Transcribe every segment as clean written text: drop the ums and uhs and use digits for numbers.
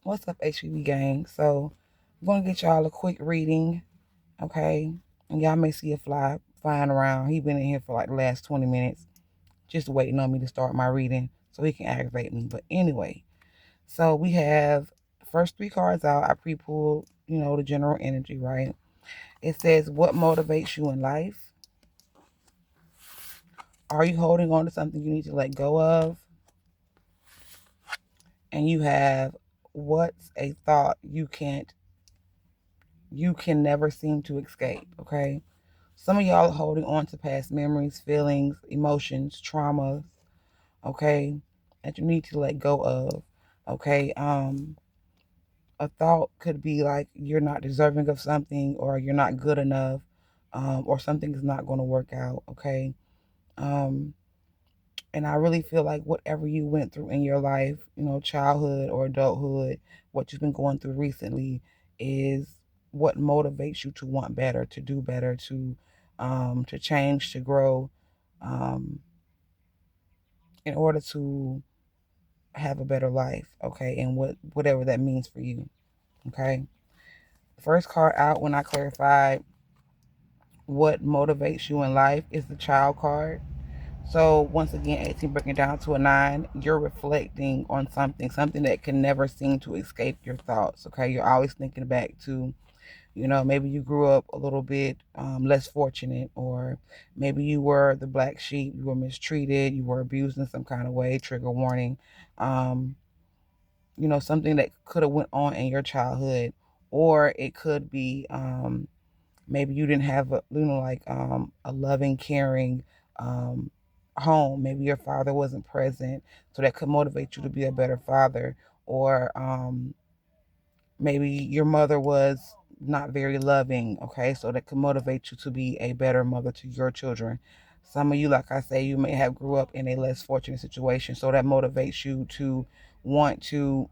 What's up, HPV gang? So, I'm going to get y'all a quick reading, okay? And y'all may see a fly flying around. He been in here for like the last 20 minutes, just waiting on me to start my reading so he can aggravate me. But anyway, so we have the first three cards out. I pre-pulled, the general energy, right? It says, what motivates you in life? Are you holding on to something you need to let go of? And you have, what's a thought you can never seem to escape, okay? Some of y'all are holding on to past memories, feelings, emotions, traumas, okay, that you need to let go of, okay? A thought could be like you're not deserving of something, or you're not good enough, or something is not going to work out, okay? Um, and I really feel like whatever you went through in your life, childhood or adulthood, what you've been going through recently is what motivates you to want better, to do better, to change, to grow, um, in order to have a better life, okay, and whatever that means for you, okay. First card out when I clarified what motivates you in life is the Child card. So once again, 18 breaking down to a 9, you're reflecting on something that can never seem to escape your thoughts. Okay, you're always thinking back to, maybe you grew up a little bit less fortunate, or maybe you were the black sheep, you were mistreated, you were abused in some kind of way. Trigger warning. Um, something that could have went on in your childhood, or it could be maybe you didn't have a loving, caring um, home. Maybe your father wasn't present, so that could motivate you to be a better father. Or maybe your mother was not very loving, okay, so that could motivate you to be a better mother to your children. Some of you, like I say, you may have grew up in a less fortunate situation, so that motivates you to want to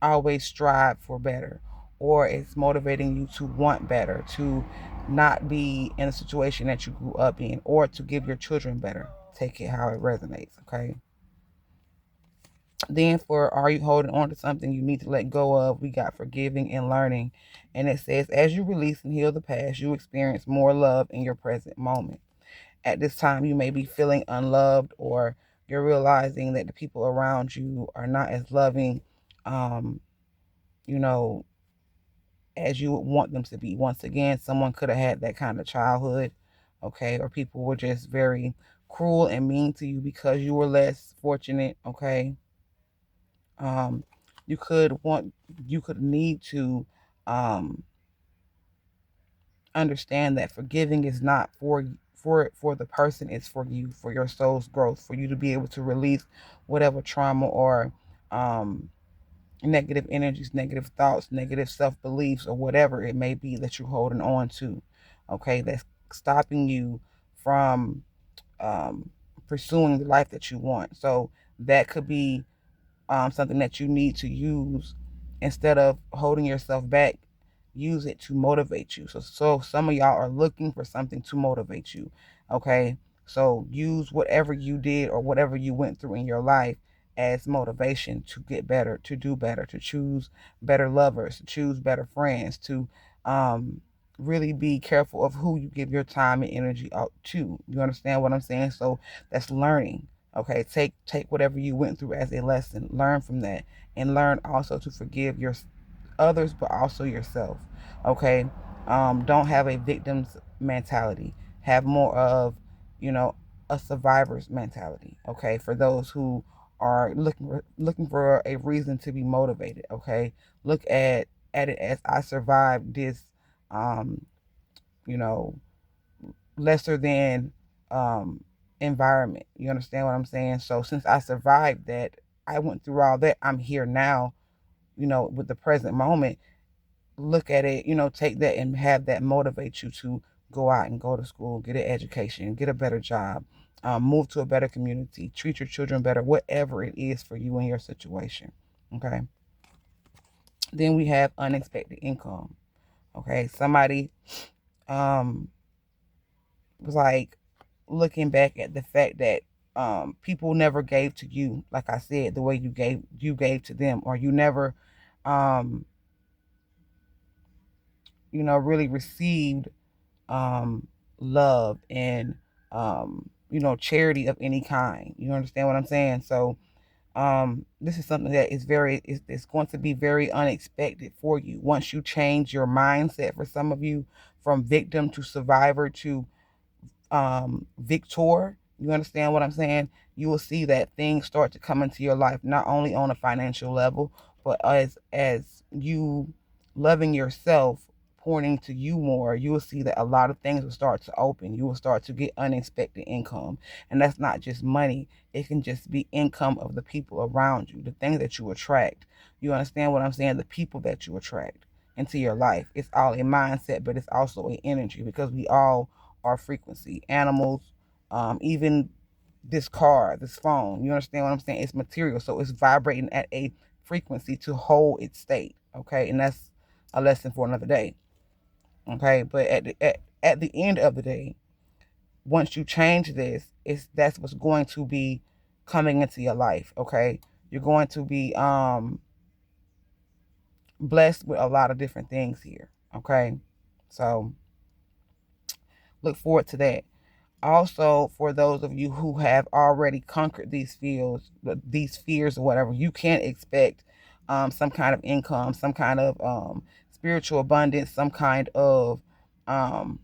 always strive for better, or it's motivating you to want better, to not be in a situation that you grew up in, or to give your children better. Take it how it resonates, okay. Then for, are you holding on to something you need to let go of, we got forgiving and learning. And it says, as you release and heal the past, you experience more love in your present moment. At this time, you may be feeling unloved, or you're realizing that the people around you are not as loving, um, you know, as you would want them to be. Once again, someone could have had that kind of childhood, okay, or people were just very cruel and mean to you because you were less fortunate, okay. um, you could want, you could need to um, understand that forgiving is not for the person, it's for you, for your soul's growth, for you to be able to release whatever trauma or um, negative energies, negative thoughts, negative self-beliefs, or whatever it may be that you're holding on to, okay, that's stopping you from um, pursuing the life that you want. So that could be something that you need to use. Instead of holding yourself back, use it to motivate you. So some of y'all are looking for something to motivate you, okay. So use whatever you did or whatever you went through in your life as motivation to get better, to do better, to choose better lovers, to choose better friends, to um really be careful of who you give your time and energy out to. You understand what I'm saying? So that's learning. Okay, take whatever you went through as a lesson, learn from that, and learn also to forgive your others, but also yourself. Okay, don't have a victim's mentality. Have more of, you know, a survivor's mentality. Okay, for those who are looking for a reason to be motivated. Okay, look at it as, I survived this, um, you know, lesser than environment. You understand what I'm saying? So since I survived that, I went through all that, I'm here now, with the present moment. Look at it, take that and have that motivate you to go out and go to school, get an education, get a better job, move to a better community, treat your children better, whatever it is for you in your situation. Okay. Then we have unexpected income. Okay. Somebody um was like looking back at the fact that people never gave to you, like I said, the way you gave to them, or you never um, really received love and charity of any kind. You understand what I'm saying? So this is something that is it's going to be very unexpected for you once you change your mindset. For some of you, from victim to survivor to victor, you understand what I'm saying? You will see that things start to come into your life, not only on a financial level, but as you loving yourself, pouring into you more, you will see that a lot of things will start to open. You will start to get unexpected income. And that's not just money. It can just be income of the people around you, the things that you attract. You understand what I'm saying? The people that you attract into your life. It's all a mindset, but it's also an energy, because we all are frequency. Animals, even this car, this phone. You understand what I'm saying? It's material, so it's vibrating at a frequency to hold its state. Okay, and that's a lesson for another day. Okay, but at the end of the day, once you change this, that's what's going to be coming into your life. Okay, you're going to be blessed with a lot of different things here. Okay, so look forward to that. Also, for those of you who have already conquered these fears or whatever, you can expect some kind of income, some kind of spiritual abundance, some kind of um,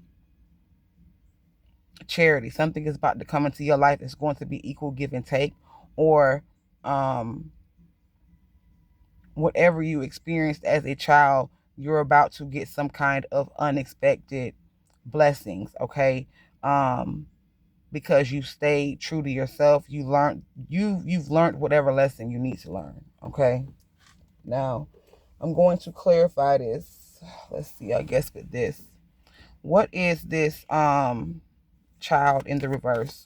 charity. Something is about to come into your life. It's going to be equal give and take, or um, whatever you experienced as a child, you're about to get some kind of unexpected blessings. Okay. Because you stayed true to yourself. You've learned whatever lesson you need to learn. Okay. Now I'm going to clarify this. Let's see, I guess with this. What is this child in the reverse?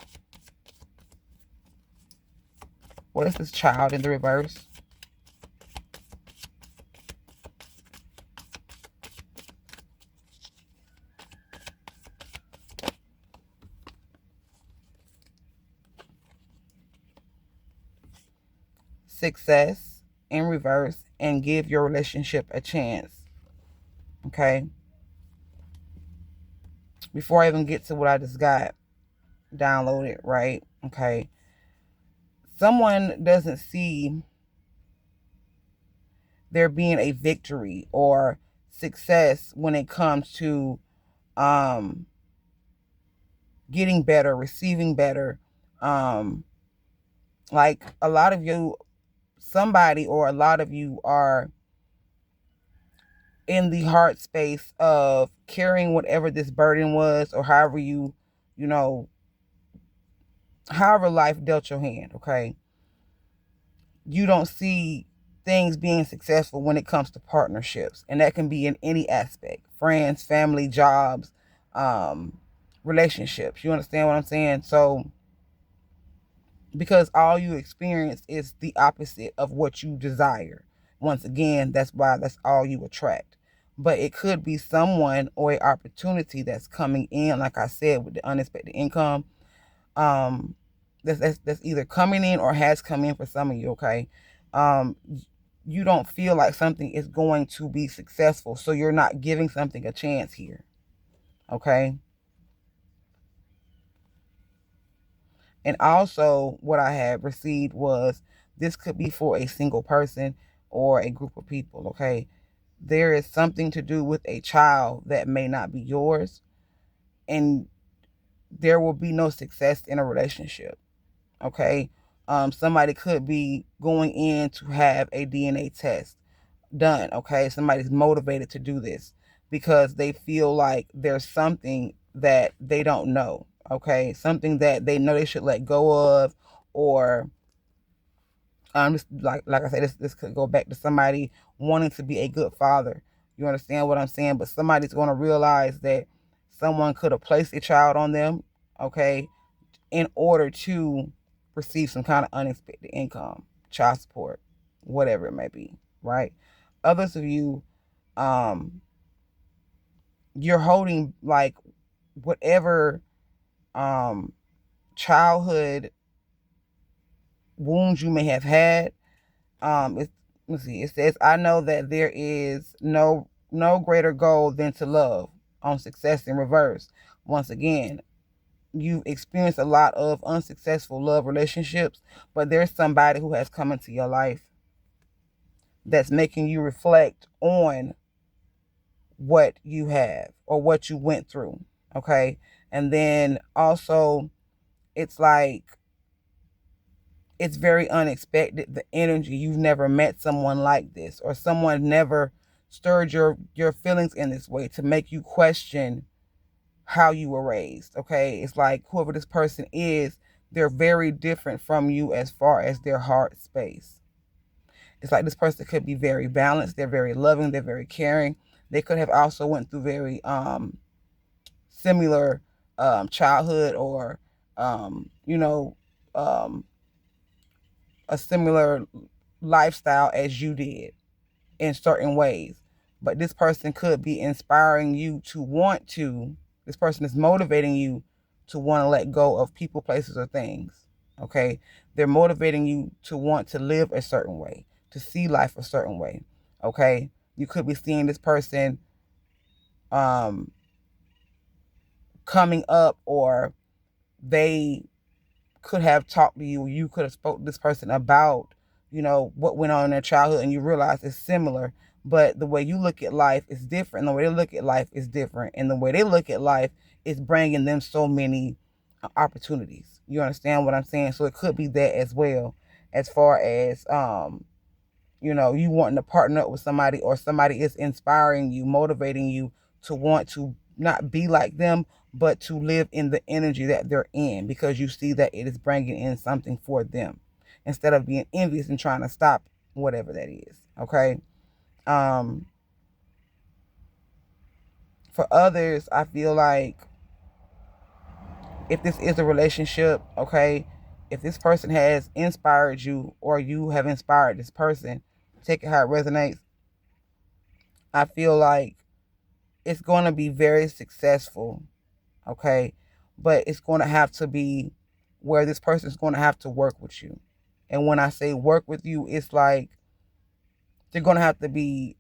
What is this child in the reverse? Success in reverse, and give your relationship a chance. Okay. Before I even get to what I just got downloaded, right? Okay. Someone doesn't see there being a victory or success when it comes to um, getting better, receiving better. Um, like a lot of you, somebody or a lot of you are in the heart space of carrying whatever this burden was, or however you know, however life dealt your hand. Okay. You don't see things being successful when it comes to partnerships, and that can be in any aspect: friends, family, jobs, um, relationships. You understand what I'm saying? So because all you experience is the opposite of what you desire. Once again, that's all you attract. But it could be someone or an opportunity that's coming in, like I said, with the unexpected income. Um, that's either coming in or has come in for some of you. Okay, um, you don't feel like something is going to be successful, so you're not giving something a chance here. Okay. And also, what I had received was this could be for a single person or a group of people. Okay. There is something to do with a child that may not be yours, and there will be no success in a relationship. Okay. Somebody could be going in to have a DNA test done. Okay. Somebody's motivated to do this because they feel like there's something that they don't know. Okay. Something that they know they should let go of, or just like I said, this could go back to somebody wanting to be a good father. You understand what I'm saying? But somebody's going to realize that someone could have placed a child on them, okay, in order to receive some kind of unexpected income, child support, whatever it may be, right? Others of you, um, you're holding like whatever childhood wounds you may have had. It's let's see, it says, I know that there is no greater goal than to love, on success in reverse. Once again, you've experienced a lot of unsuccessful love relationships, but there's somebody who has come into your life that's making you reflect on what you have or what you went through. Okay. And then also, it's like, it's very unexpected, the energy. You've never met someone like this, or someone never stirred your feelings in this way to make you question how you were raised. Okay. It's like whoever this person is, they're very different from you as far as their heart space. It's like this person could be very balanced, they're very loving, they're very caring. They could have also went through very similar childhood, or you know, um, a similar lifestyle as you did in certain ways. But this person could be inspiring you to want to, this person is motivating you to want to let go of people, places, or things. Okay. They're motivating you to want to live a certain way, to see life a certain way. Okay. You could be seeing this person um, coming up, or they could have talked to you. You could have spoke to this person about, what went on in their childhood, and you realize it's similar, but the way you look at life is different. The way they look at life is different, and the way they look at life is bringing them so many opportunities. You understand what I'm saying? So it could be that as well, as far as you wanting to partner up with somebody, or somebody is inspiring you, motivating you to want to not be like them, but to live in the energy that they're in, because you see that it is bringing in something for them, instead of being envious and trying to stop whatever that is. Okay. Um, for others, I feel like if this is a relationship, okay, if this person has inspired you, or you have inspired this person, take it how it resonates. I feel like it's going to be very successful, okay? But it's going to have to be where this person is going to have to work with you. And when I say work with you, it's like they're going to have to be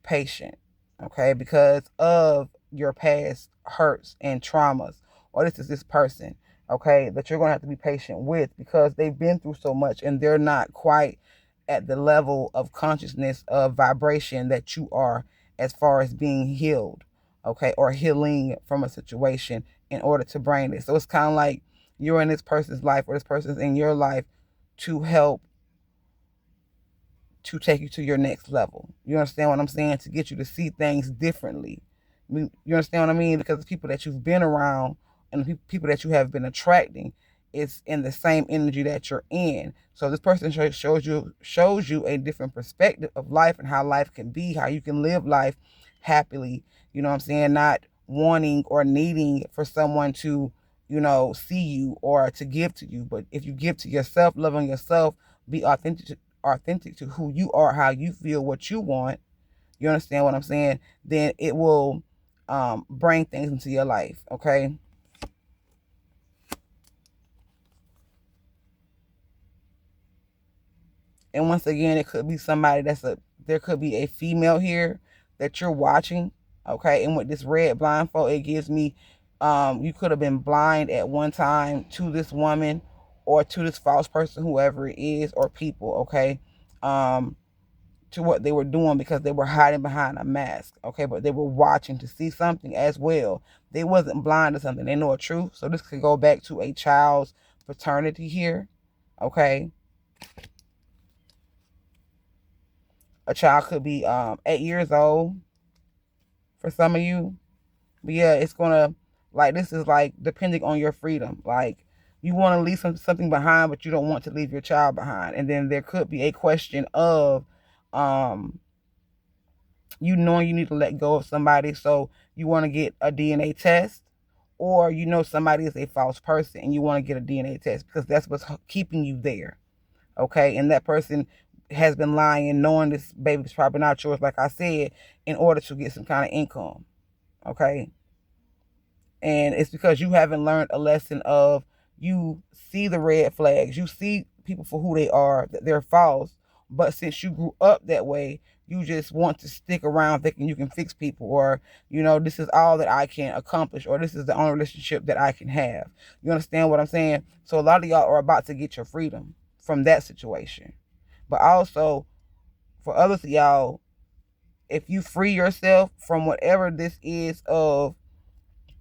patient, okay? Because of your past hurts and traumas, or this is this person, okay, that you're going to have to be patient with, because they've been through so much, and they're not quite at the level of consciousness, of vibration that you are, as far as being healed, okay, or healing from a situation in order to bring it. So it's kind of like you're in this person's life, or this person's in your life, to help to take you to your next level. You understand what I'm saying? To get you to see things differently. You understand what I mean? Because the people that you've been around, and the people that you have been attracting, it's in the same energy that you're in. So this person shows you a different perspective of life, and how life can be, how you can live life happily. You know what I'm saying? Not wanting or needing for someone to, see you or to give to you. But if you give to yourself, love on yourself, be authentic to who you are, how you feel, what you want, you understand what I'm saying, then it will bring things into your life, okay? And once again, it could be somebody there could be a female here that you're watching, okay? And with this red blindfold, it gives me, you could have been blind at one time to this woman, or to this false person, whoever it is, or people, okay? To what they were doing, because they were hiding behind a mask, okay? But they were watching to see something as well. They wasn't blind to something. They know a truth. So this could go back to a child's paternity here, okay? A child could be 8 years old for some of you. But yeah, it's gonna, like, this is like depending on your freedom. Like, you want to leave something behind, but you don't want to leave your child behind. And then there could be a question of um you knowing you need to let go of somebody, so you want to get a DNA test, or somebody is a false person and you want to get a DNA test, because that's what's keeping you there, okay? And that person has been lying, knowing this baby's probably not yours, like I said, in order to get some kind of income, okay? And it's because you haven't learned a lesson of, you see the red flags, you see people for who they are, that they're false, But since you grew up that way, you just want to stick around thinking you can fix people, or, this is all that I can accomplish, or this is the only relationship that I can have. You understand what I'm saying? So a lot of y'all are about to get your freedom from that situation. But also, for others of y'all, if you free yourself from whatever this is of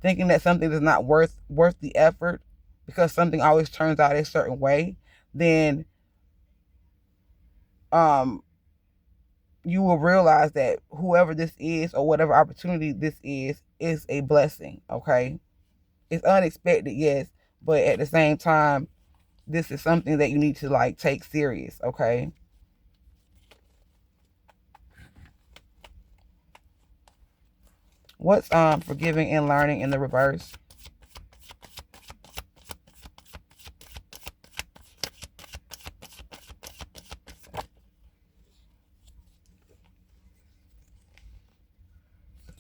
thinking that something is not worth the effort because something always turns out a certain way, then you will realize that whoever this is or whatever opportunity this is a blessing. Okay, it's unexpected, yes, but at the same time, this is something that you need to like take serious. Okay. What's forgiving and learning in the reverse?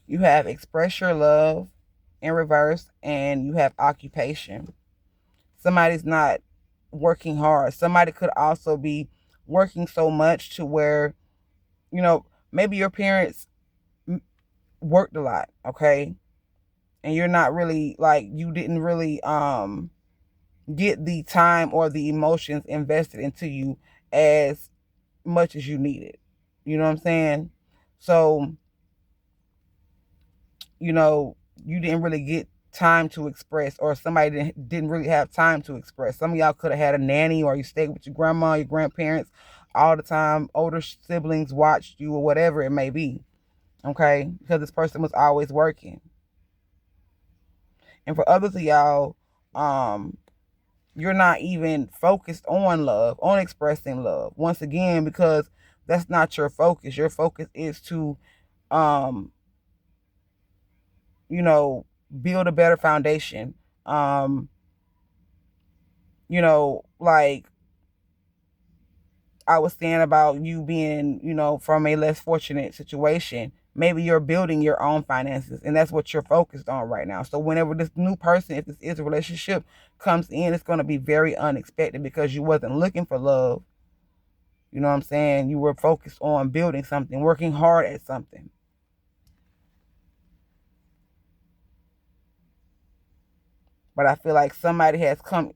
You have express your love in reverse, and you have occupation. Somebody's not working hard. Somebody could also be working so much to where, maybe your parents worked a lot, okay? And you're not really like, you didn't really get the time or the emotions invested into you as much as you needed. You know what I'm saying? So, you didn't really get time to express, or somebody didn't really have time to express. Some of y'all could have had a nanny, or you stayed with your grandma, your grandparents all the time. Older siblings watched you, or whatever it may be. Okay? Because this person was always working. And for others of y'all, you're not even focused on love, on expressing love. Once again, because that's not your focus. Your focus is to um build a better foundation. Like I was saying about you being, from a less fortunate situation, maybe you're building your own finances, and that's what you're focused on right now. So whenever this new person, if this is a relationship, comes in, it's going to be very unexpected because you wasn't looking for love. You know what I'm saying? You were focused on building something, working hard at something. But I feel like somebody has come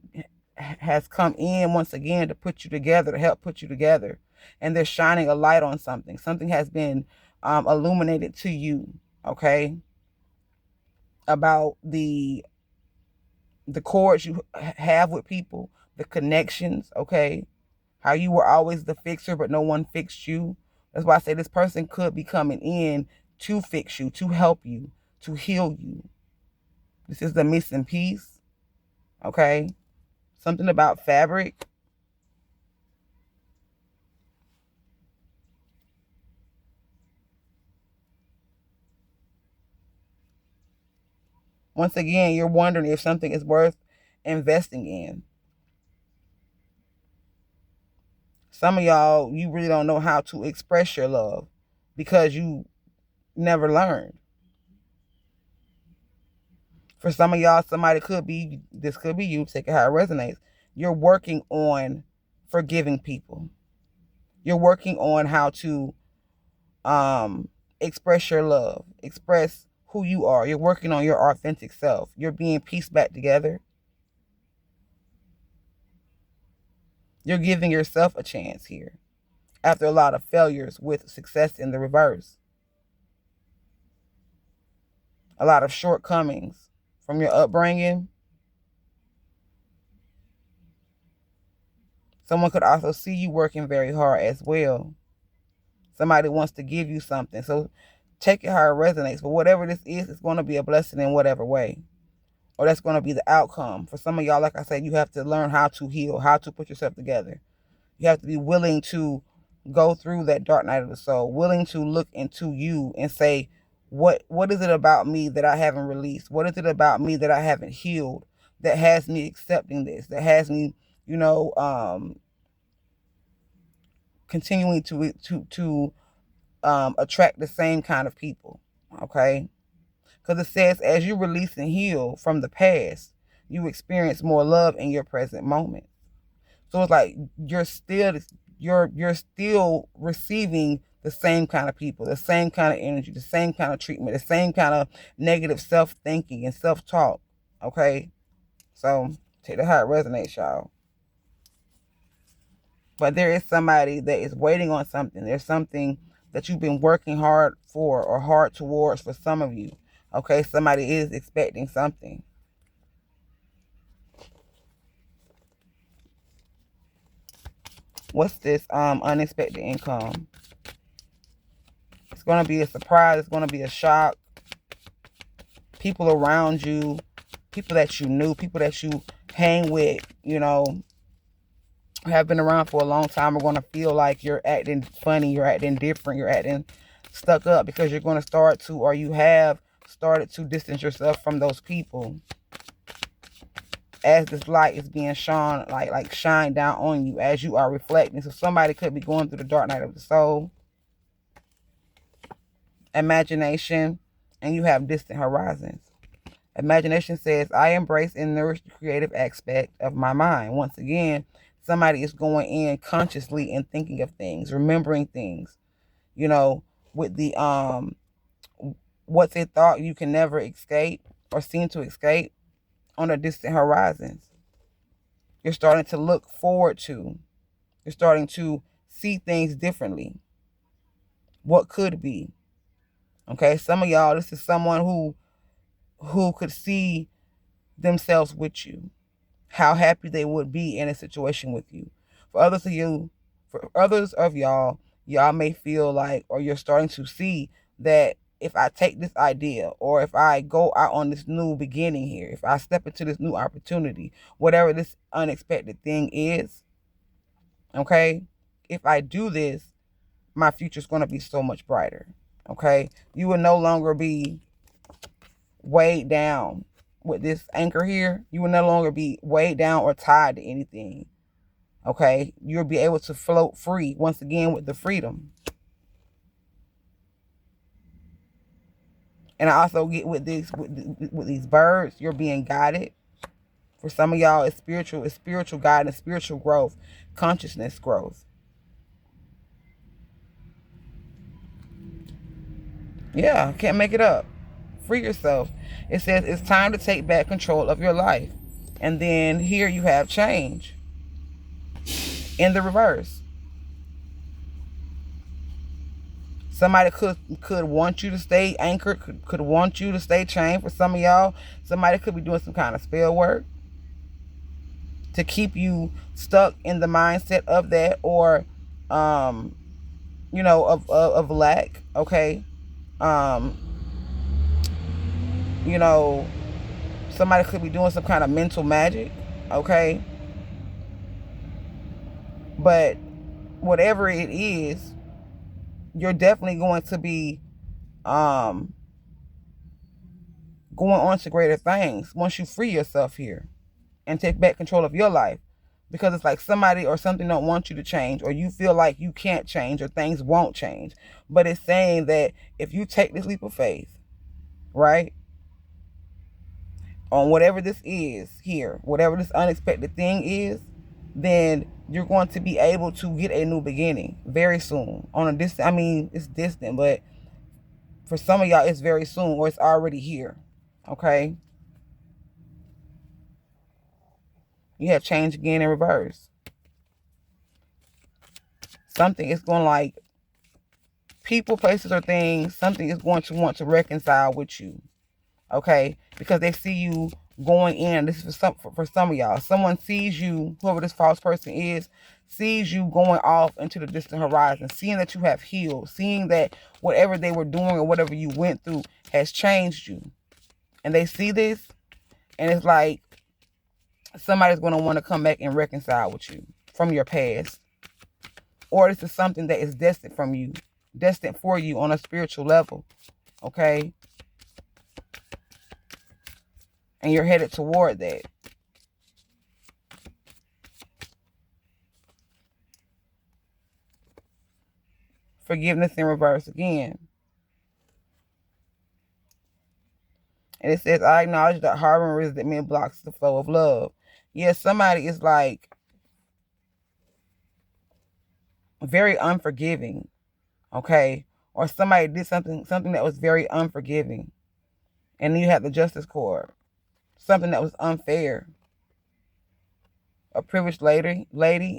in once again to put you together, to help put you together, and they're shining a light on something. Something has been illuminated to you, okay, about the cords you have with people, the connections, okay, how you were always the fixer, but no one fixed you. That's why I say this person could be coming in to fix you, to help you, to heal you. This is the missing piece, okay? Something about fabric. Once again, you're wondering if something is worth investing in. Some of y'all, you really don't know how to express your love because you never learned. For some of y'all, this could be you, take it how it resonates. You're working on forgiving people. You're working on how to express your love, express who you are. You're working on your authentic self. You're being pieced back together. You're giving yourself a chance here after a lot of failures with success in the reverse. A lot of shortcomings from your upbringing. Someone could also see you working very hard as well. Somebody wants to give you something. So take it how it resonates. But whatever this is, it's going to be a blessing in whatever way. Or that's going to be the outcome. For some of y'all, like I said, you have to learn how to heal, how to put yourself together. You have to be willing to go through that dark night of the soul, willing to look into you and say, what is it about me that I haven't released? What is it about me that I haven't healed that has me accepting this, that has me, continuing to attract the same kind of people. Okay? Because it says, as you release and heal from the past, you experience more love in your present moment. So it's like you're still you're still receiving the same kind of people, the same kind of energy, the same kind of treatment, the same kind of negative self-thinking and self-talk. Okay? So take that how it resonates, y'all. But there is somebody that is waiting on something. There's something that you've been working hard for or hard towards for some of you. Okay, somebody is expecting something. What's this unexpected income? It's going to be a surprise. It's going to be a shock. People around you, people that you knew, people that you hang with, have been around for a long time are going to feel like you're acting funny, you're acting different, you're acting stuck up, because you're going to start to, or you have started to distance yourself from those people as this light is being shone, like shine down on you as you are reflecting. So somebody could be going through the dark night of the soul, imagination, and you have distant horizons. Imagination says, I embrace and nourish the creative aspect of my mind. Once again, somebody is going in consciously and thinking of things, remembering things, with the what's a thought you can never escape or seem to escape on the distant horizons. You're starting to look forward to. You're starting to see things differently. What could be. Okay, some of y'all, this is someone who could see themselves with you, how happy they would be in a situation with you. For others of y'all may feel like, or you're starting to see that if I take this idea, or if I go out on this new beginning here, if I step into this new opportunity, whatever this unexpected thing is, okay, if I do this, my future's going to be so much brighter. Okay, you will no longer be weighed down with this anchor here. You will no longer be weighed down or tied to anything. Okay, you'll be able to float free once again with the freedom. And I also get with these birds, you're being guided. For some of y'all, it's spiritual guidance, spiritual growth, consciousness growth. Yeah, can't make it up. Free yourself. It says it's time to take back control of your life. And then here you have change in the reverse. Somebody could want you to stay anchored, could want you to stay chained. For some of y'all, somebody could be doing some kind of spell work to keep you stuck in the mindset of that, or of lack. Okay. Somebody could be doing some kind of mental magic. Okay. But whatever it is, you're definitely going to be going on to greater things once you free yourself here and take back control of your life. Because it's like somebody or something don't want you to change, or you feel like you can't change, or things won't change. But it's saying that if you take this leap of faith, right, on whatever this is here, whatever this unexpected thing is, then you're going to be able to get a new beginning very soon. It's distant, but for some of y'all, it's very soon, or it's already here. Okay? You have change again in reverse. Something is going, like, people, places, or things, something is going to want to reconcile with you. Okay? Because they see you going in. This is for some of y'all. Someone sees you, whoever this false person is, sees you going off into the distant horizon, seeing that you have healed, seeing that whatever they were doing or whatever you went through has changed you. And they see this, and it's like somebody's going to want to come back and reconcile with you from your past. Or this is something that is destined for you on a spiritual level. Okay? And you're headed toward that. Forgiveness in reverse again. And it says, I acknowledge that harboring resentment blocks the flow of love. Yes, somebody is like, very unforgiving, okay? Or somebody did something that was very unforgiving. And then you have the justice court, something that was unfair. A privileged lady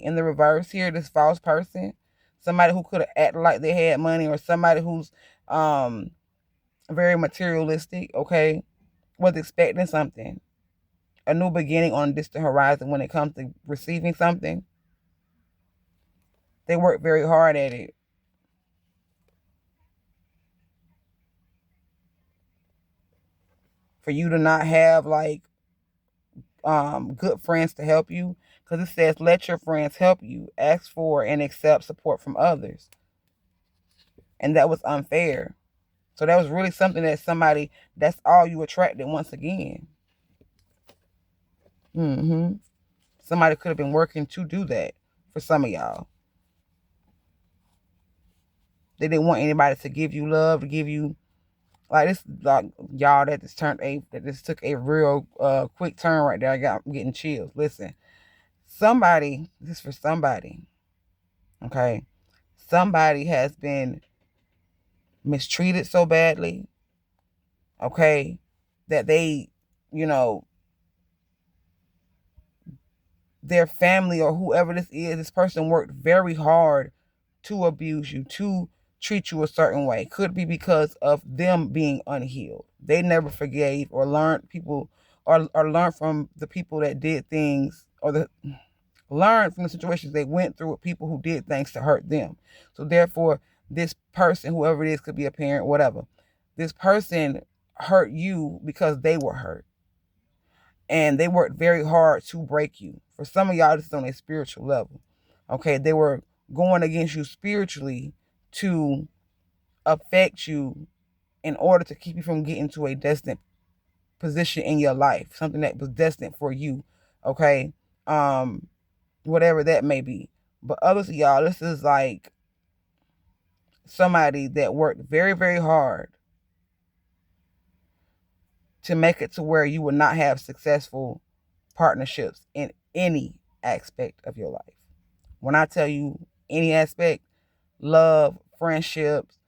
in the reverse here, this false person, somebody who could have acted like they had money, or somebody who's very materialistic, okay, was expecting something, a new beginning on a distant horizon when it comes to receiving something. They work very hard at it. For you to not have like good friends to help you, because it says let your friends help you, ask for and accept support from others, and that was unfair. So that was really something that somebody, that's all you attracted once again. hmm Somebody could have been working to do that for some of y'all. They didn't want anybody to give you love, to give you like this, like y'all, that this took a real quick turn right there. I'm getting chills. Listen, somebody, this is for somebody, okay? Somebody has been mistreated so badly, okay, that they, you know, their family or whoever this person worked very hard to abuse you, to treat you a certain way. Could be because of them being unhealed. They never forgave or learned people, or learned from the people that did things, or learned from the situations they went through with people who did things to hurt them. So therefore, this person, whoever it is, could be a parent, whatever. This person hurt you because they were hurt. And they worked very hard to break you. For some of y'all, this is on a spiritual level. Okay, they were going against you spiritually to affect you in order to keep you from getting to a destined position in your life, something that was destined for you. Okay, whatever that may be. But others of y'all, this is like somebody that worked very, very hard to make it to where you will not have successful partnerships in any aspect of your life. When I tell you any aspect, love, friendships,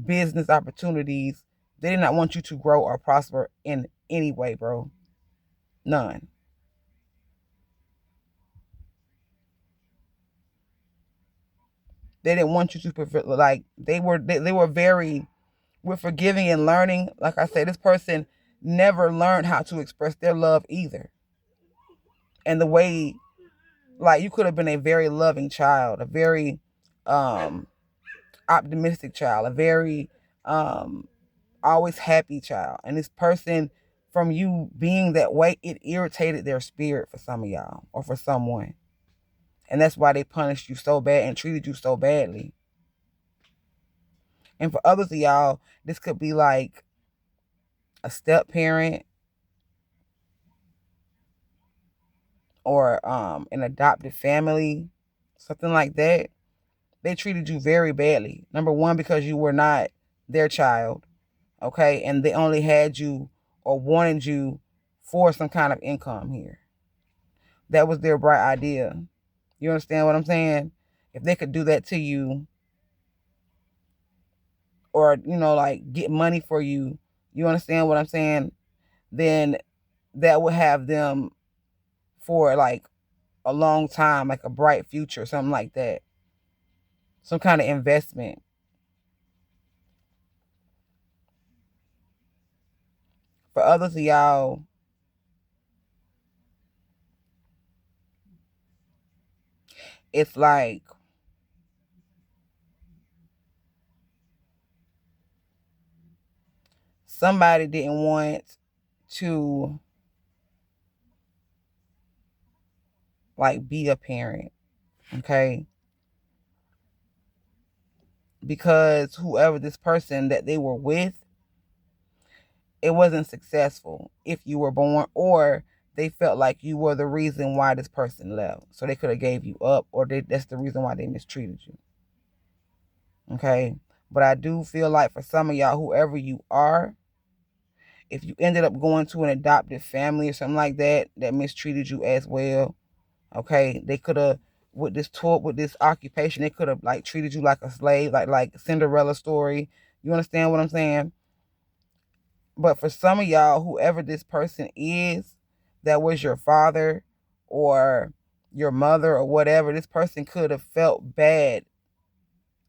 business opportunities, they did not want you to grow or prosper in any way, bro. None. They didn't want you to, like, they were very, with forgiving and learning. Like I said, this person never learned how to express their love either. And the way, like, you could have been a very loving child, a very um optimistic child, a very always happy child. And this person, from you being that way, it irritated their spirit for some of y'all, or for someone. And that's why they punished you so bad and treated you so badly. And for others of y'all, this could be like a step parent, or an adopted family, something like that. They treated you very badly. Number one, because you were not their child, okay? And they only had you or wanted you for some kind of income here. That was their bright idea. You understand what I'm saying? If they could do that to you, or, like, get money for you, you understand what I'm saying? Then that would have them for like a long time, like a bright future, something like that. Some kind of investment. For others of y'all, it's like somebody didn't want to, like, be a parent, okay? Because whoever this person that they were with, it wasn't successful if you were born, or they felt like you were the reason why this person left. So they could have gave you up, or that's the reason why they mistreated you. Okay? But I do feel like for some of y'all, whoever you are, if you ended up going to an adopted family or something like that, that mistreated you as well, okay, they could have with this tour, with this occupation, they could have like treated you like a slave, like Cinderella story. You understand what I'm saying? But for some of y'all, whoever this person is, that was your father or your mother or whatever, this person could have felt bad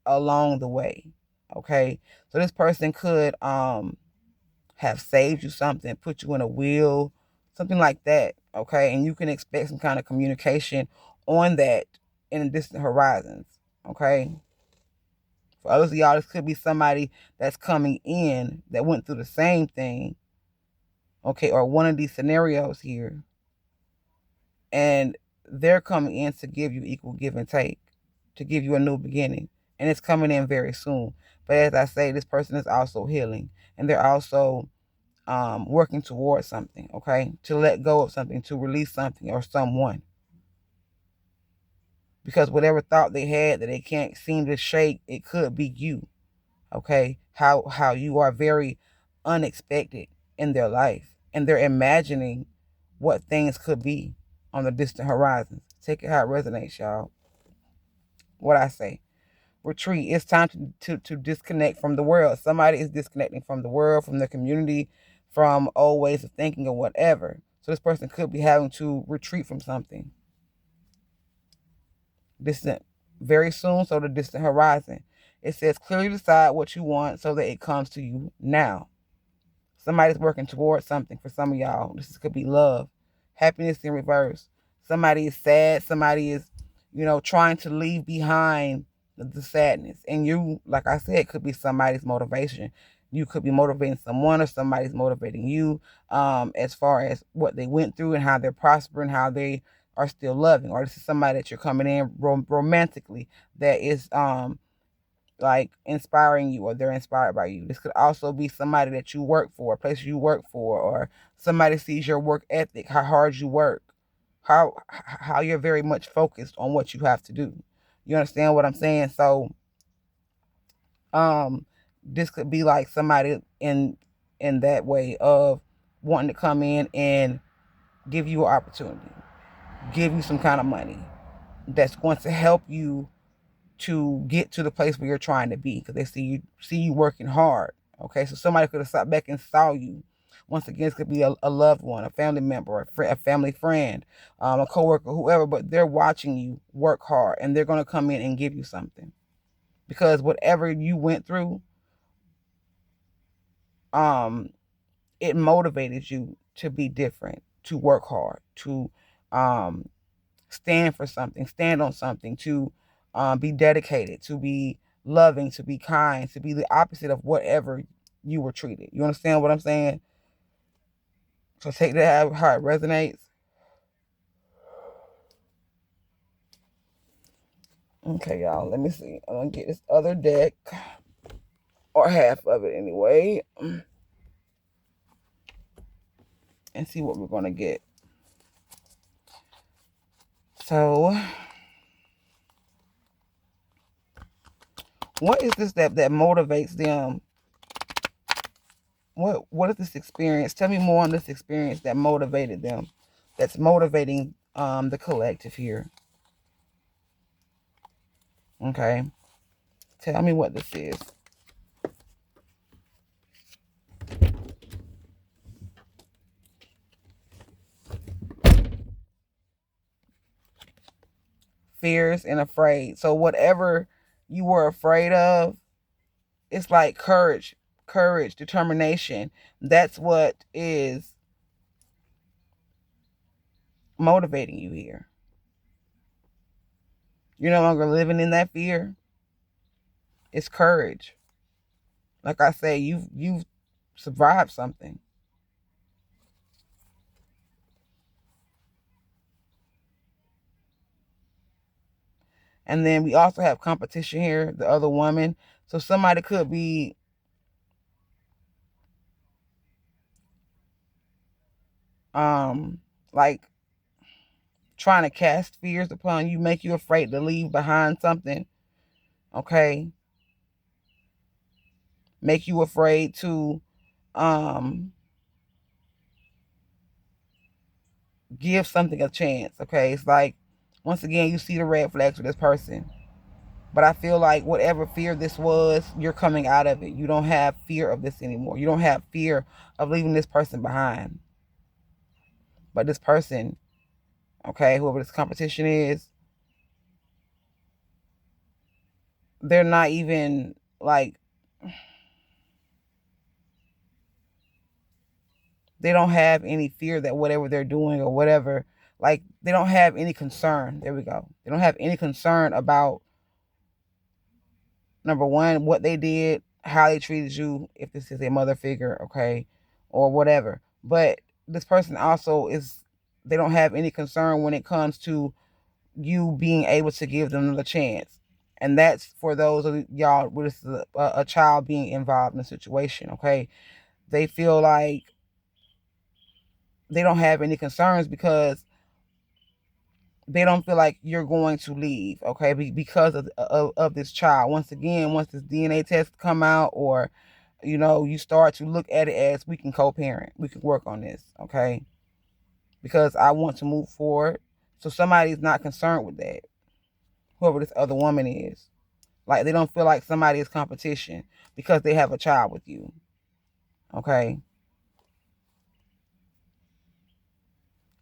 along the way. Okay. So this person could have saved you something, put you in a wheel, something like that. Okay. And you can expect some kind of communication on that in the distant horizons. Okay. For others of y'all, this could be somebody that's coming in that went through the same thing. Okay. Or one of these scenarios here. And they're coming in to give you equal give and take, to give you a new beginning. And it's coming in very soon. But as I say, this person is also healing. And they're also working towards something, okay? To let go of something, to release something or someone. Because whatever thought they had that they can't seem to shake, it could be you, okay? How you are very unexpected in their life. And they're imagining what things could be on the distant horizons. Take it how it resonates, y'all. What I say. Retreat. It's time to disconnect from the world. Somebody is disconnecting from the world, from their community, from old ways of thinking or whatever. So this person could be having to retreat from something. Distant very soon, so the distant horizon. It says clearly decide what you want so that it comes to you now. Somebody's working towards something for some of y'all. This could be love, happiness in reverse. Somebody is sad. Somebody is, trying to leave behind the sadness. And you, like I said, could be somebody's motivation. You could be motivating someone or somebody's motivating you as far as what they went through and how they're prospering, how they are still loving. Or this is somebody that you're coming in romantically that is like inspiring you, or they're inspired by you. This could also be somebody that you work for, a place you work for, or somebody sees your work ethic, how hard you work, how you're very much focused on what you have to do. You understand what I'm saying? So this could be like somebody in that way of wanting to come in and give you an opportunity, give you some kind of money that's going to help you to get to the place where you're trying to be, because they see you working hard. Okay, so somebody could have sat back and saw you. Once again, it could be a loved one, a family member, a family friend, a coworker, whoever, but they're watching you work hard and they're going to come in and give you something, because whatever you went through, it motivated you to be different, to work hard, to um, stand for something, stand on something, to be dedicated, to be loving, to be kind, to be the opposite of whatever you were treated. You understand what I'm saying? So take that how it resonates. Okay, y'all, let me see. I'm going to get this other deck, or half of it anyway, and see what we're going to get. So, what is this that motivates them? What is this experience? Tell me more on this experience that motivated them. That's motivating the collective here. Okay. Tell me what this is. Fears and afraid. So whatever you were afraid of, it's like courage, determination. That's what is motivating you here. You're no longer living in that fear. It's courage. Like I say, you've survived something. And then we also have competition here, the other woman. So somebody could be like trying to cast fears upon you, make you afraid to leave behind something. Okay. Make you afraid to um give something a chance. Okay. It's like Once again, you see the red flags with this person. But I feel like whatever fear this was, you're coming out of it. You don't have fear of this anymore. You don't have fear of leaving this person behind. But this person, okay, whoever this competition is, they're not even like, they don't have any fear that whatever they're doing or whatever, like they don't have any concern. There we go. They don't have any concern about, number one, what they did, how they treated you, if this is a mother figure, okay, or whatever. But this person also is, they don't have any concern when it comes to you being able to give them another chance. And that's for those of y'all with a child being involved in a situation, okay? They feel like they don't have any concerns because they don't feel like you're going to leave, okay? Because of this child. Once again, once this DNA test come out, or you start to look at it as, we can co-parent, we can work on this, okay? Because I want to move forward. So somebody's not concerned with that, whoever this other woman is. Like, they don't feel like somebody is competition because they have a child with you, okay?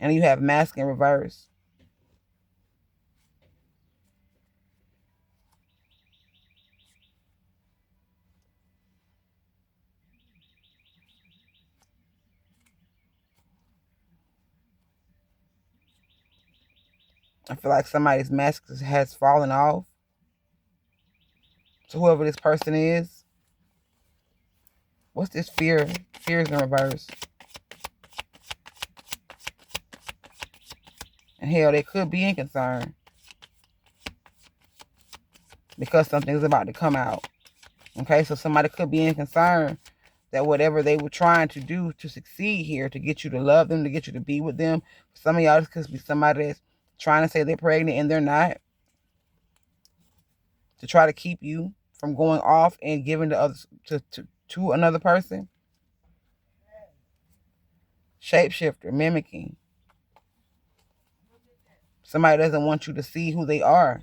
And you have mask in reverse. I feel like somebody's mask has fallen off. So whoever this person is, what's this fear? Fear's in reverse. And hell, they could be in concern because something's about to come out. Okay, so somebody could be in concern that whatever they were trying to do to succeed here, to get you to love them, to get you to be with them, some of y'all, this could be somebody that's trying to say they're pregnant and they're not, to try to keep you from going off and giving the others to another person. Shapeshifter, mimicking. Somebody doesn't want you to see who they are.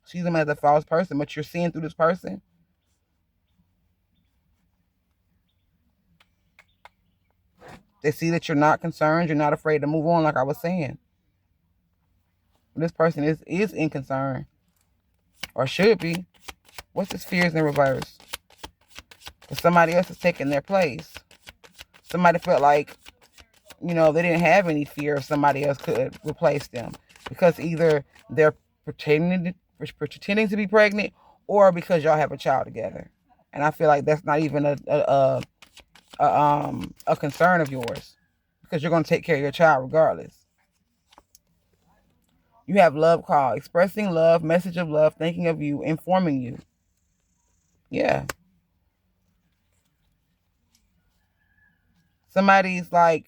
See them as a false person, but you're seeing through this person. They see that you're not concerned, you're not afraid to move on, like I was saying. This person is in concern, or should be. What's this fears in reverse? Because somebody else is taking their place. Somebody felt like, they didn't have any fear if somebody else could replace them. Because either they're pretending to be pregnant, or because y'all have a child together. And I feel like that's not even a concern of yours, because you're going to take care of your child regardless. You have love call, expressing love, message of love, thinking of you, informing you. Yeah. Somebody's like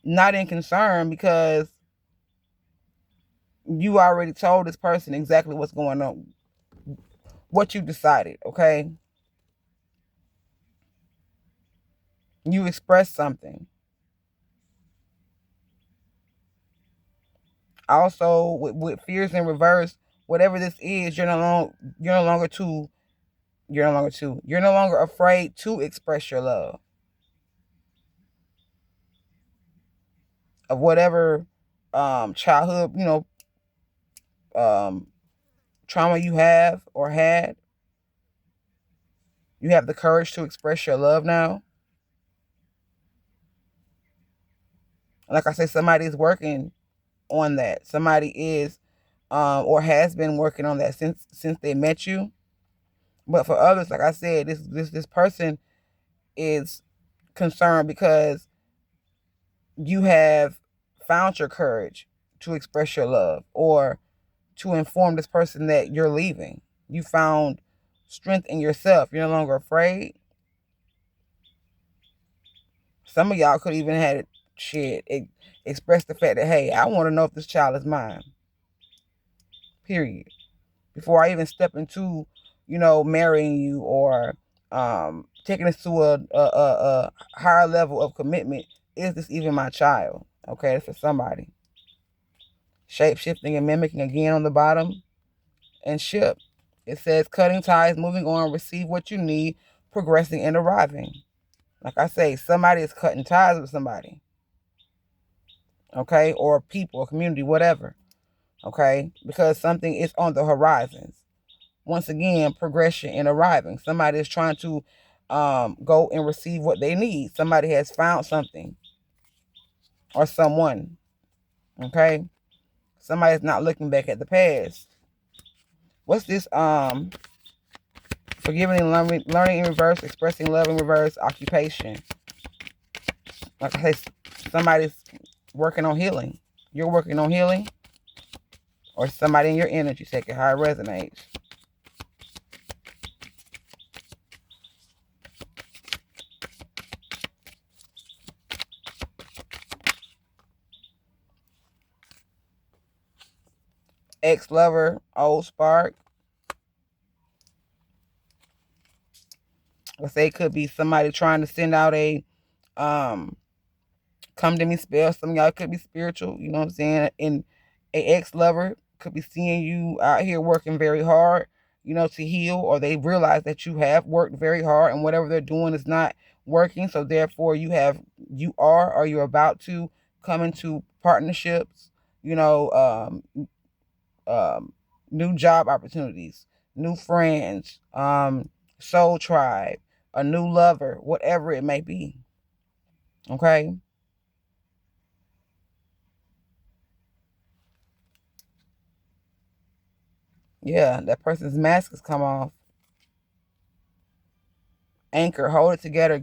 not in concern because you already told this person exactly what's going on, what you decided, okay? You expressed something. Also, with fears in reverse, whatever this is, you're no longer afraid to express your love of whatever childhood, trauma you have or had. You have the courage to express your love now. Like I said, somebody is working on that. Somebody is or has been working on that since they met you. But for others, like I said, this person is concerned because you have found your courage to express your love, or to inform this person that you're leaving. You found strength in yourself. You're no longer afraid. Some of y'all could even had express the fact that, hey, I want to know if this child is mine. Period. Before I even step into, marrying you, or taking this to a higher level of commitment. Is this even my child? Okay, for somebody. shape-shifting and mimicking again on the bottom, and ship. It says cutting ties, moving on, receive what you need, progressing and arriving. Like I say, somebody is cutting ties with somebody, okay, or people, or community, whatever, okay, because something is on the horizons. Once again, progression and arriving. Somebody is trying to go and receive what they need. Somebody has found something or someone, okay? Somebody's not looking back at the past. What's this? Forgiving and learning in reverse, expressing love in reverse, occupation. Like I say, somebody's working on healing. You're working on healing, or somebody in your energy. Take it how it resonates. Ex-lover, old spark. Let's say it could be somebody trying to send out a come to me spell. Some of y'all could be spiritual, you know what I'm saying? And a ex-lover could be seeing you out here working very hard, you know, to heal, or they realize that you have worked very hard and whatever they're doing is not working. So therefore you are or you're about to come into partnerships, you know, new job opportunities, new friends, soul tribe, a new lover, whatever it may be. Okay. Yeah, that person's mask has come off. Anchor, hold it together,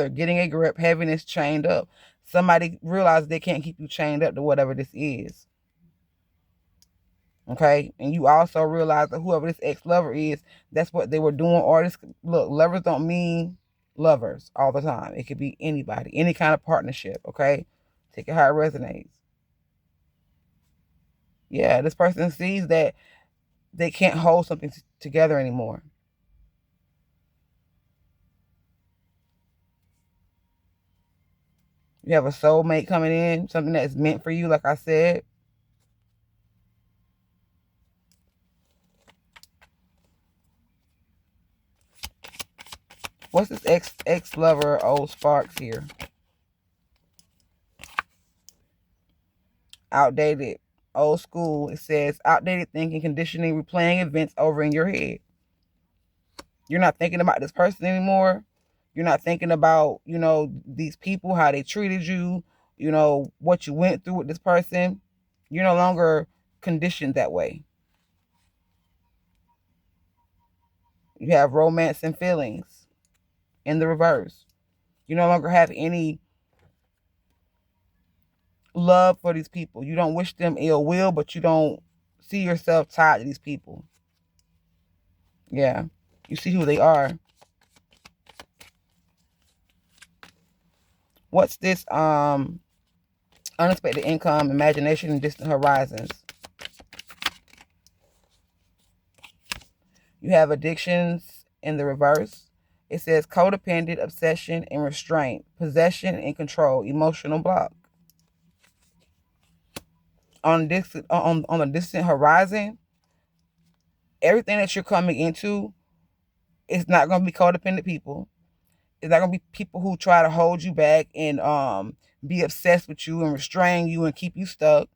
getting a grip, heaviness, chained up. Somebody realizes they can't keep you chained up to whatever this is. Okay. And you also realize that whoever this ex-lover is, that's what they were doing. Or this, look, lovers don't mean lovers all the time. It could be anybody, any kind of partnership. Okay. Take it how it resonates. Yeah, this person sees that they can't hold something together anymore. You have a soulmate coming in, something that's meant for you, like I said. What's this ex lover old sparks here? Outdated, old school. It says outdated thinking, conditioning, replaying events over in your head. You're not thinking about this person anymore. You're not thinking about, you know, these people, how they treated you, you know, what you went through with this person. You're no longer conditioned that way. You have romance and feelings in the reverse. You no longer have any love for these people. You don't wish them ill will, but you don't see yourself tied to these people. Yeah. You see who they are. What's this? Unexpected income, imagination, and distant horizons. You have addictions in the reverse. It says codependent, obsession, and restraint, possession and control, emotional block. On the distant horizon, everything that you're coming into is not going to be codependent people. It's not going to be people who try to hold you back and be obsessed with you and restrain you and keep you stuck.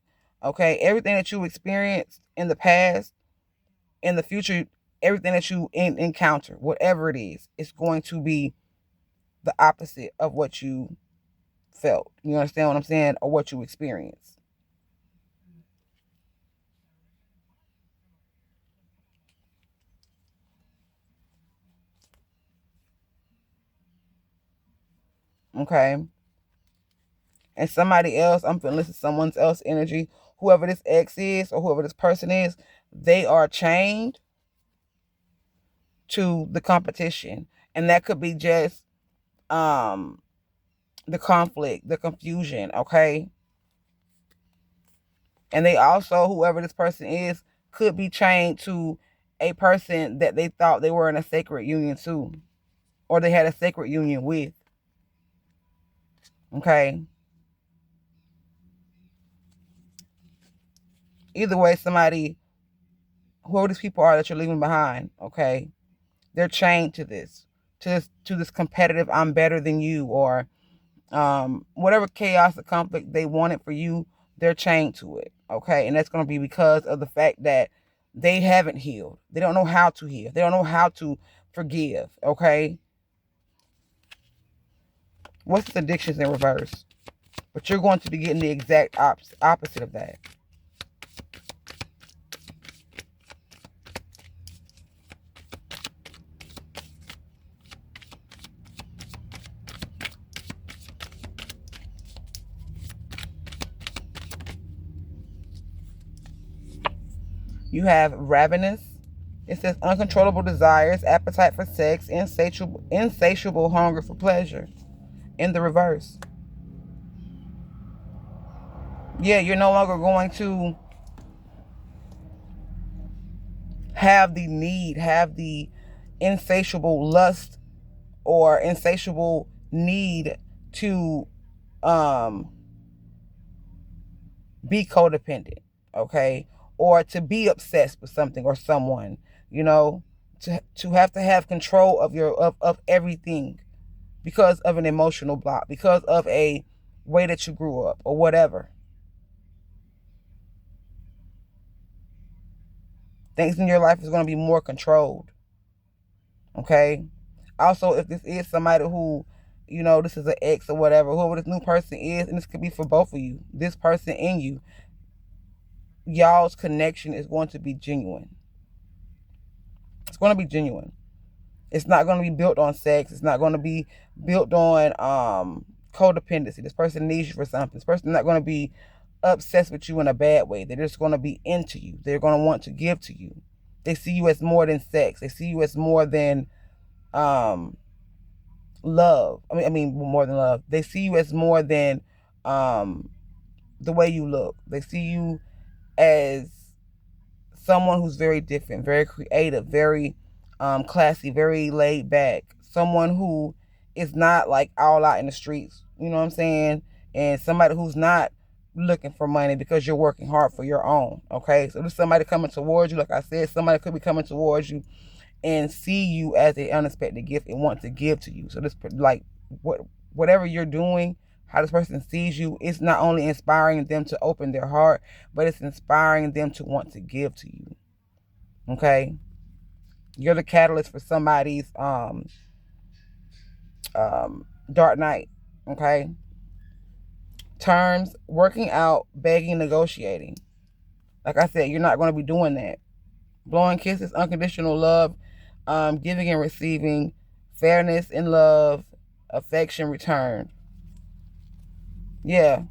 Okay, everything that you experienced in the past, in the future, everything that you encounter, whatever it is, it's going to be the opposite of what you felt. You understand what I'm saying? Or what you experienced. Okay. And somebody else, I'm feeling this is someone else's energy. Whoever this ex is or whoever this person is, they are chained to the competition. And that could be just um the conflict, the confusion, okay? And they also, whoever this person is, could be chained to a person that they thought they were in a sacred union to, or they had a sacred union with. Okay. Either way, somebody, whoever these people are that you're leaving behind, okay, they're chained to this, to this competitive, I'm better than you, or whatever chaos or conflict they wanted for you, they're chained to it. Okay. And that's going to be because of the fact that they haven't healed. They don't know how to heal. They don't know how to forgive. Okay. What's the addictions in reverse? But you're going to be getting the exact opposite of that. You have ravenous. It says uncontrollable desires, appetite for sex, insatiable hunger for pleasure. In the reverse. Yeah, you're no longer going to have the need, have the insatiable lust or insatiable need to be codependent, okay? Or to be obsessed with something or someone, you know, to have control of of everything because of an emotional block, because of a way that you grew up or whatever. Things in your life is going to be more controlled. Okay. Also, if this is somebody who, this is an ex or whatever, whoever this new person is, and this could be for both of you, this person in you, y'all's connection is going to be genuine. It's going to be genuine. It's not going to be built on sex. It's not going to be built on codependency. This person needs you for something. This person is not going to be obsessed with you in a bad way. They're just going to be into you. They're going to want to give to you. They see you as more than sex. They see you as more than love. I mean more than love. They see you as more than the way you look. They see you as someone who's very different, very creative, very classy, very laid back. Someone who is not like all out in the streets. You know what I'm saying? And somebody who's not looking for money because you're working hard for your own. Okay, so there's somebody coming towards you. Like I said, somebody could be coming towards you and see you as an unexpected gift and want to give to you. So this, like, whatever you're doing, how this person sees you, it's not only inspiring them to open their heart, but it's inspiring them to want to give to you. Okay, you're the catalyst for somebody's dark night. Okay, terms, working out, begging, negotiating. Like I said, you're not going to be doing that. Blowing kisses, unconditional love, giving and receiving, fairness in love, affection returned. Yeah,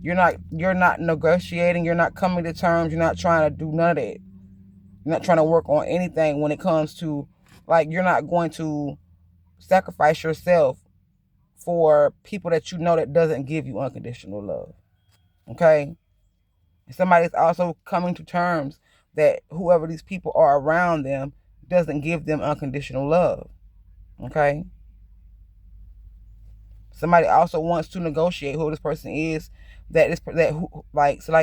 you're not negotiating. You're not coming to terms. You're not trying to do none of that. You're not trying to work on anything when it comes to, like, you're not going to sacrifice yourself for people that you know that doesn't give you unconditional love. Okay, somebody's also coming to terms that whoever these people are around them doesn't give them unconditional love. Okay. Somebody also wants to negotiate who this person is. Like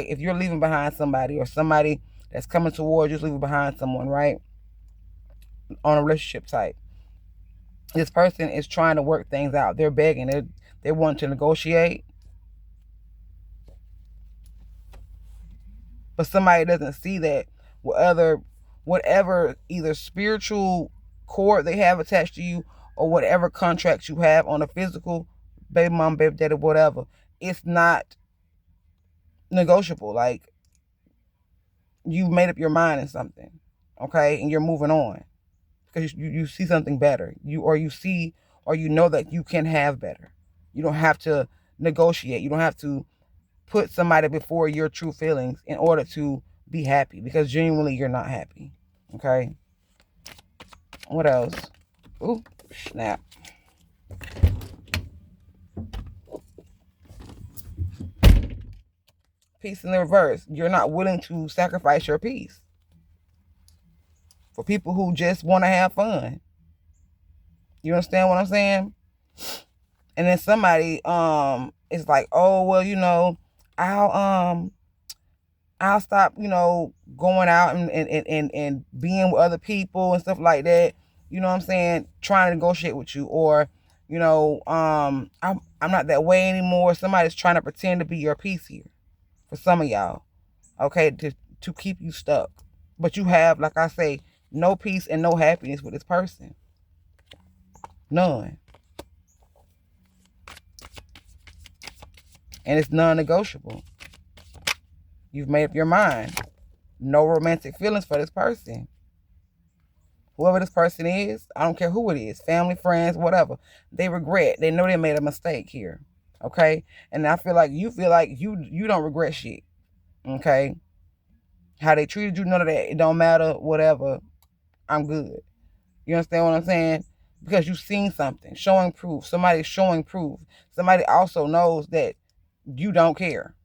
if you're leaving behind somebody, or somebody that's coming towards you is leaving behind someone, right? On a relationship type, this person is trying to work things out. They're begging. They want to negotiate, but somebody doesn't see that whatever either spiritual cord they have attached to you, or whatever contracts you have on a physical, baby mom, baby daddy, whatever, it's not negotiable. Like, you made up your mind in something, okay, and you're moving on because you see something better. You know that you can have better. You don't have to negotiate. You don't have to put somebody before your true feelings in order to be happy, because genuinely you're not happy. Okay. What else? Ooh, snap. Peace in the reverse. You're not willing to sacrifice your peace for people who just want to have fun. You understand what I'm saying? And then somebody is like, oh well, I'll I'll stop, going out and being with other people and stuff like that. You know what I'm saying? Trying to negotiate with you, or I'm not that way anymore. Somebody's trying to pretend to be your peace here for some of y'all. Okay, to keep you stuck, but you have, like I say, no peace and no happiness with this person. None, and it's non-negotiable. You've made up your mind. No romantic feelings for this person. Whoever this person is, I don't care who it is, family, friends, whatever. They regret. They know they made a mistake here. Okay? And I feel like you don't regret shit. Okay? How they treated you, none of that. It don't matter, whatever. I'm good. You understand what I'm saying? Because you've seen something, showing proof. Somebody's showing proof. Somebody also knows that you don't care.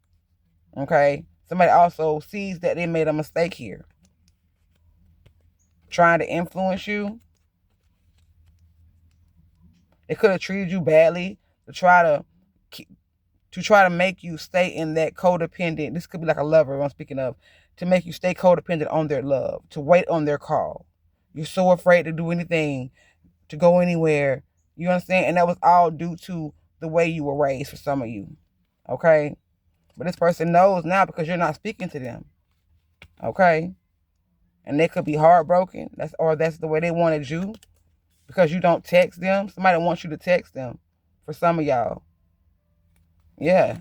Okay? Somebody also sees that they made a mistake here. Trying to influence you. They could have treated you badly to try to make you stay in that codependent. This could be like a lover I'm speaking of, to make you stay codependent on their love, to wait on their call. You're so afraid to do anything, to go anywhere. You understand? And that was all due to the way you were raised for some of you. Okay? But this person knows now because you're not speaking to them. Okay? And they could be heartbroken. That's the way they wanted you. Because you don't text them. Somebody wants you to text them. For some of y'all. Yeah.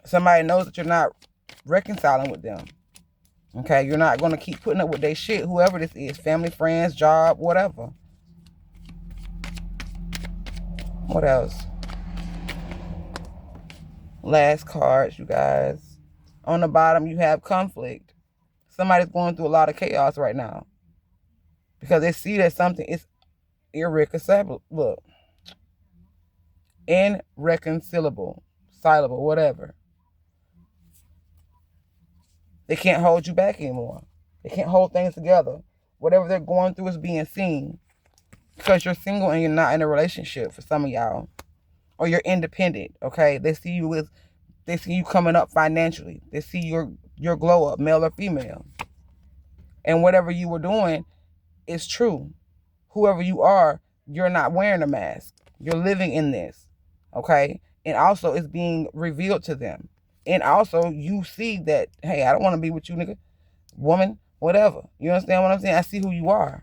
Somebody knows that you're not reconciling with them. Okay? You're not going to keep putting up with their shit. Whoever this is. Family, friends, job, whatever. What else? Last cards, you guys. On the bottom, you have conflict. Somebody's going through a lot of chaos right now. Because they see that something is irreconcilable. Look. Irreconcilable. Soluble, whatever. They can't hold you back anymore. They can't hold things together. Whatever they're going through is being seen. Because you're single and you're not in a relationship for some of y'all. Or you're independent, okay? They see you coming up financially. They see your glow up, male or female. And whatever you were doing is true. Whoever you are, you're not wearing a mask. You're living in this. Okay? And also it's being revealed to them. And also you see that, hey, I don't want to be with you, nigga, woman, whatever. You understand what I'm saying? I see who you are.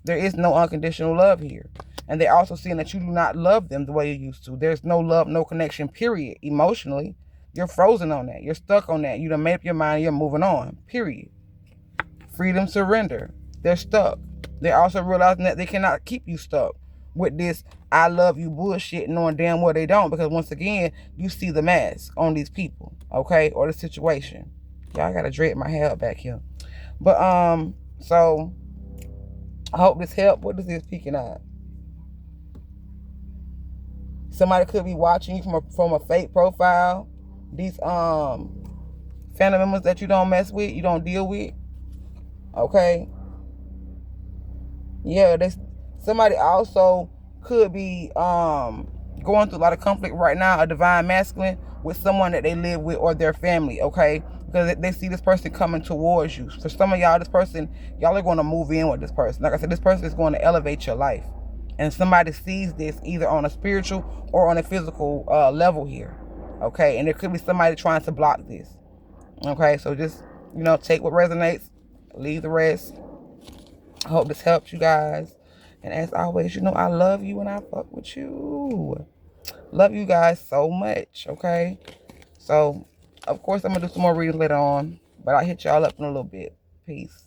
There is no unconditional love here. And they're also seeing that you do not love them the way you used to. There's no love, no connection, period. Emotionally, you're frozen on that. You're stuck on that. You done made up your mind. You're moving on, period. Freedom, surrender. They're stuck. They're also realizing that they cannot keep you stuck with this I love you bullshit, knowing damn well they don't. Because once again, you see the mask on these people, okay, or the situation. Y'all gotta dread my hair up back here. But so I hope this helped. What is this peeking out? Somebody could be watching you from a fake profile. These family members that you don't mess with, you don't deal with. Okay. Yeah, somebody also could be going through a lot of conflict right now, a divine masculine with someone that they live with or their family, okay? Because they see this person coming towards you. For some of y'all, this person, y'all are going to move in with this person. Like I said, this person is going to elevate your life. And somebody sees this either on a spiritual or on a physical level here, okay? And there could be somebody trying to block this, okay? So just, take what resonates, leave the rest. I hope this helps you guys. And as always, I love you and I fuck with you. Love you guys so much, okay? So, of course, I'm going to do some more readings later on. But I'll hit y'all up in a little bit. Peace.